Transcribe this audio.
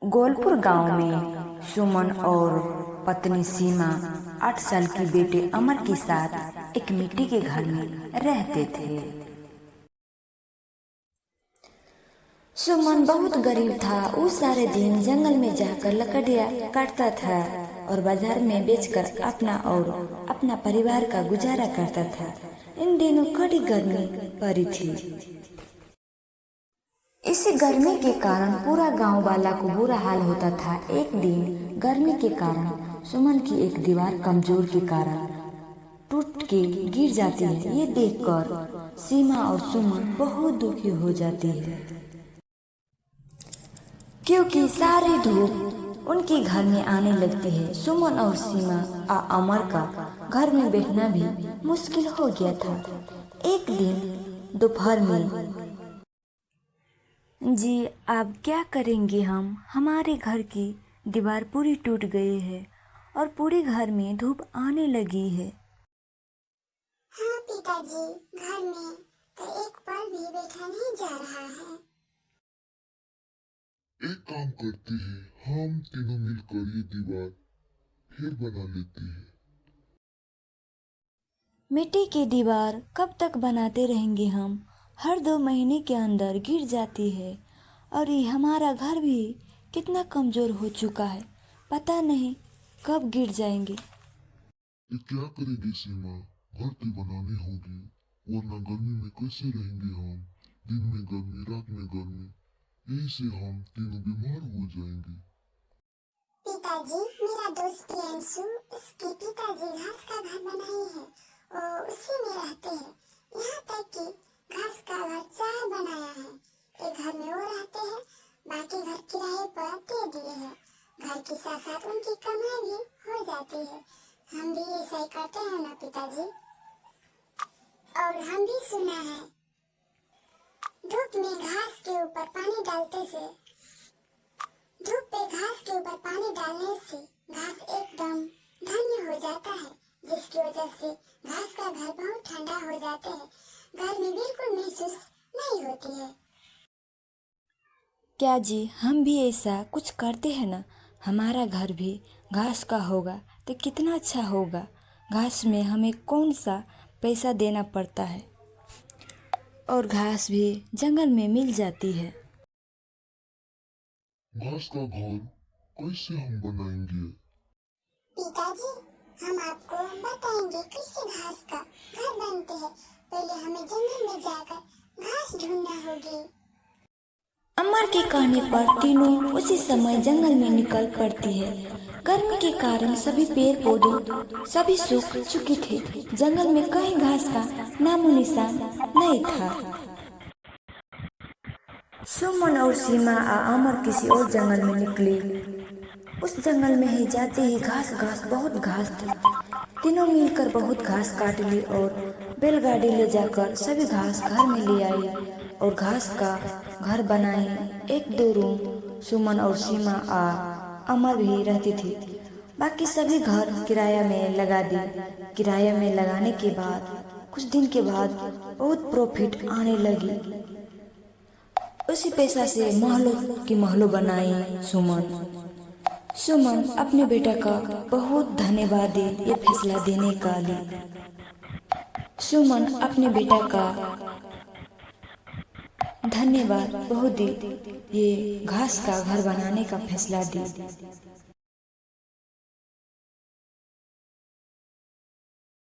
गोलपुर गांव में सुमन और पत्नी सीमा 8 साल की बेटे अमर के साथ एक मिट्टी के घर में रहते थे। सुमन बहुत गरीब था। वो सारे दिन जंगल में जाकर लकड़ियाँ काटता था और बाजार में बेचकर अपना और अपना परिवार का गुजारा करता था। इन दिनों कड़ी गर्मी पड़ी थी। इसी गर्मी के कारण पूरा गांव वाला को बुरा हाल होता था। एक दिन गर्मी के कारण सुमन की एक दीवार कमजोर के कारण टूट के गिर जाती है। ये देखकर सीमा और सुमन बहुत दुखी हो जाती है, क्योंकि सारी धूप उनके घर में आने लगती है। सुमन और सीमा अमर का घर में बैठना भी मुश्किल हो गया था। एक दिन दोपहर में, जी आप क्या करेंगे? हमारे घर की दीवार पूरी टूट गई है और पूरे घर में धूप आने लगी है। हाँ पिताजी, घर में तो एक पल भी बैठा नहीं जा रहा है। एक काम करते हैं, हम तीनों मिलकर ये दीवार फिर बना लेते हैं। मिट्टी की दीवार कब तक बनाते रहेंगे हम? हर 2 महीने के अंदर गिर जाती है और ये हमारा घर भी कितना कमजोर हो चुका है, पता नहीं कब गिर जाएंगे। ये क्या करेंगे सीमा? घर तो बनानी होगी, वरना गर्मी में कैसे रहेंगे हम? दिन में गर्मी, रात में गर्मी, यही से हम तीनों बीमार हो जाएंगे। पिताजी, मेरा दोस्त प्रियांशु, उसके पिताजी घास का घर बनाए हैं और उसी में रहते हैं। यहाँ तक कि घास का घर 4 बनाया है। एक घर में वो रहते हैं, बाकी घर किराए पर दे दिए हैं। घर के साथ साथ उनकी कमाई भी हो जाती है। हम भी ऐसा ही करते हैं ना पिताजी। और हम भी सुना है, धूप में घास के ऊपर पानी डालने से घास एकदम धन्य हो जाता है, जिसकी वजह से घास का घर बहुत ठंडा हो जाते हैं। गर्मी बिल्कुल महसूस नहीं होती है। क्या जी, हम भी ऐसा कुछ करते हैं ना? हमारा घर भी घास का होगा तो कितना अच्छा होगा। घास में हमें कौन सा पैसा देना पड़ता है और घास भी जंगल में मिल जाती है। घास का घर कैसे हम बनाएंगे? पिताजी, हम आपको बताएंगे कैसे घास का घर बनते हैं। पहले हमें जंगल में जाकर घास ढूंढना होगी। अमर के कहने पर तीनों उसी समय जंगल में निकल पड़ती है। गर्मी के कारण सभी पेड़ पौधे सभी सूख चुके थे। जंगल में कहीं घास का नामो निशान नहीं था। सुमन और सीमा अमर किसी और जंगल में निकली। उस जंगल में ही जाते ही घास बहुत घास थी। तीनों मिलकर बहुत घास काट ली और बैलगाड़ी ले जाकर सभी घास घर में ले आई और घास का घर बनाए। 1-2 रूम सुमन और सीमा अमर भी रहती थी। बाकी सभी घर किराया में लगा दी। किराया में लगाने के बाद कुछ दिन के बाद बहुत प्रॉफिट आने लगी। उसी पैसा से महलों बनाई। सुमन अपने बेटा का बहुत धन्यवाद दी ये फैसला देने का लिए। सुमन अपने बेटा का धन्यवाद बहुत दी ये घास का घर बनाने का फैसला दी।